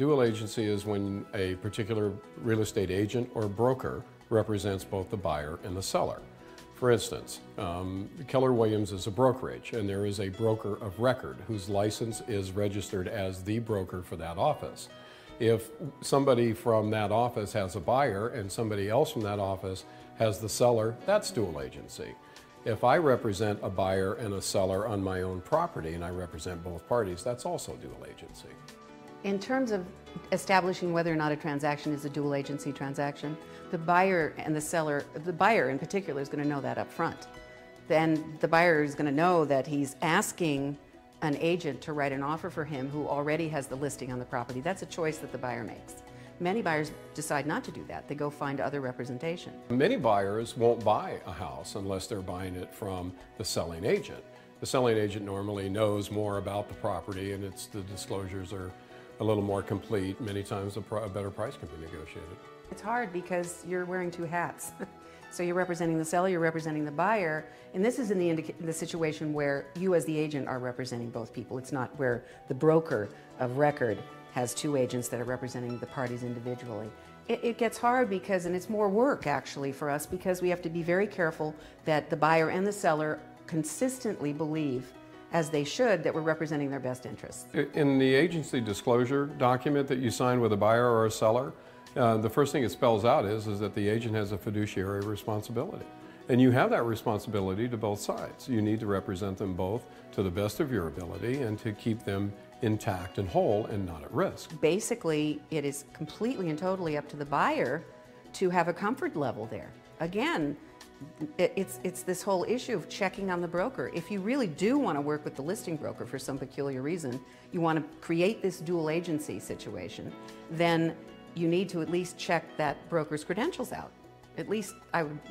Dual agency is when a particular real estate agent or broker represents both the buyer and the seller. For instance, Keller Williams is a brokerage, and there is a broker of record whose license is registered as the broker for that office. If somebody from that office has a buyer and somebody else from that office has the seller, that's dual agency. If I represent a buyer and a seller on my own property and I represent both parties, that's also dual agency. In terms of establishing whether or not a transaction is a dual agency transaction, the buyer and the seller, the buyer in particular, is going to know that up front. Then the buyer is going to know that he's asking an agent to write an offer for him who already has the listing on the property. That's a choice that the buyer makes. Many buyers decide not to do that. They go find other representation. Many buyers won't buy a house unless they're buying it from the selling agent. The selling agent normally knows more about the property, and the disclosures are a little more complete. Many times a better price can be negotiated. It's hard because you're wearing two hats. So you're representing the seller, you're representing the buyer, and this is in the situation where you as the agent are representing both people. It's not where the broker of record has two agents that are representing the parties individually. It gets hard because, and it's more work actually for us, because we have to be very careful that the buyer and the seller consistently believe, as they should, that we're representing their best interests. In the agency disclosure document that you sign with a buyer or a seller, the first thing it spells out is that the agent has a fiduciary responsibility. And you have that responsibility to both sides. You need to represent them both to the best of your ability and to keep them intact and whole and not at risk. Basically, it is completely and totally up to the buyer to have a comfort level there. Again, it's this whole issue of checking on the broker. If you really do want to work with the listing broker for some peculiar reason, you want to create this dual agency situation, then you need to at least check that broker's credentials out. At least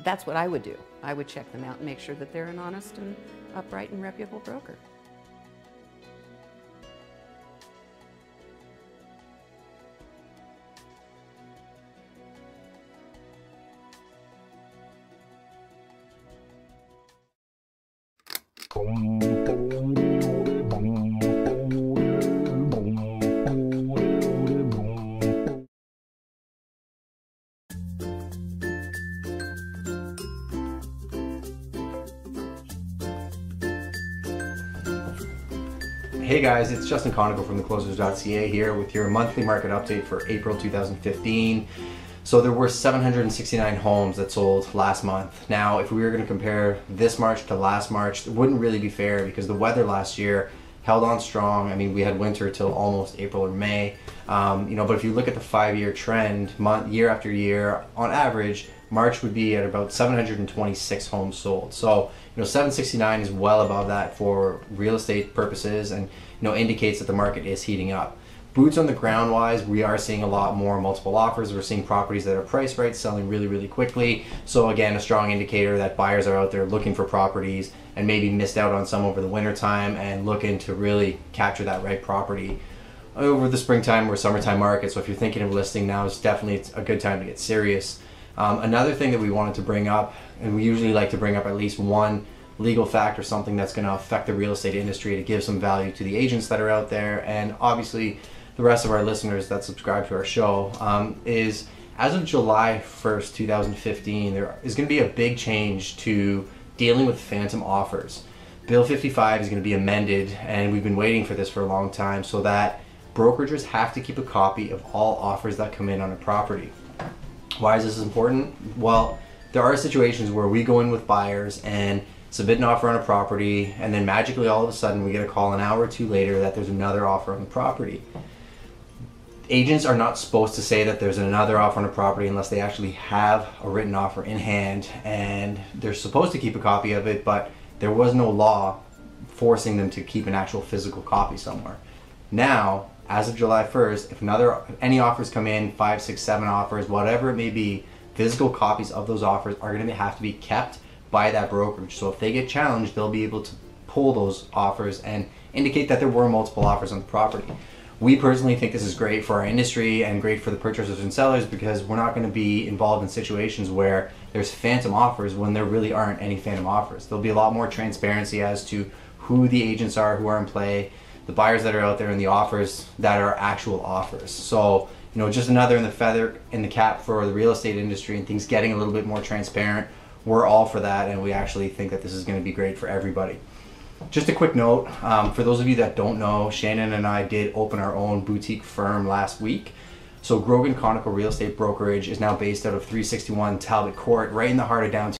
that's what I would do. I would check them out and make sure that they're an honest and upright and reputable broker. Hey guys, it's Justin Conoco from theclosers.ca here with your monthly market update for April 2015. So there were 769 homes that sold last month. Now, if we were going to compare this March to last March, it wouldn't really be fair because the weather last year held on strong. I mean, we had winter till almost April or May. But if you look at the 5-year trend, year after year, on average, March would be at about 726 homes sold. So, 769 is well above that for real estate purposes, and indicates that the market is heating up. Boots on the ground wise, we are seeing a lot more multiple offers. We're seeing properties that are priced right, selling really, really quickly. So again, a strong indicator that buyers are out there looking for properties and maybe missed out on some over the winter time and looking to really capture that right property over the springtime or summertime market. So if you're thinking of listing now, it's definitely a good time to get serious. Another thing that we wanted to bring up, and we usually like to bring up at least one legal fact or something that's going to affect the real estate industry to give some value to the agents that are out there, and obviously the rest of our listeners that subscribe to our show, is as of July 1st, 2015, there is going to be a big change to dealing with phantom offers. Bill 55 is going to be amended, and we've been waiting for this for a long time, so that brokerages have to keep a copy of all offers that come in on a property. Why is this important? Well, there are situations where we go in with buyers and submit an offer on a property, and then magically all of a sudden we get a call an hour or two later that there's another offer on the property. Agents are not supposed to say that there's another offer on a property unless they actually have a written offer in hand, and they're supposed to keep a copy of it, but there was no law forcing them to keep an actual physical copy somewhere. Now, as of July 1st, if any offers come in, 5, 6, 7 offers, whatever it may be, physical copies of those offers are going to have to be kept by that brokerage. So if they get challenged, they'll be able to pull those offers and indicate that there were multiple offers on the property. We personally think this is great for our industry and great for the purchasers and sellers, because we're not going to be involved in situations where there's phantom offers when there really aren't any phantom offers. There'll be a lot more transparency as to who the agents are who are in play. the buyers that are out there and the offers that are actual offers. So, you know, just another in the feather in the cap for the real estate industry and things getting a little bit more transparent. We're all for that, and we actually think that this is going to be great for everybody. Just a quick note, for those of you that don't know, Shannon and I did open our own boutique firm last week. So Grogan Conical Real Estate Brokerage is now based out of 361 Talbot Court, right in the heart of downtown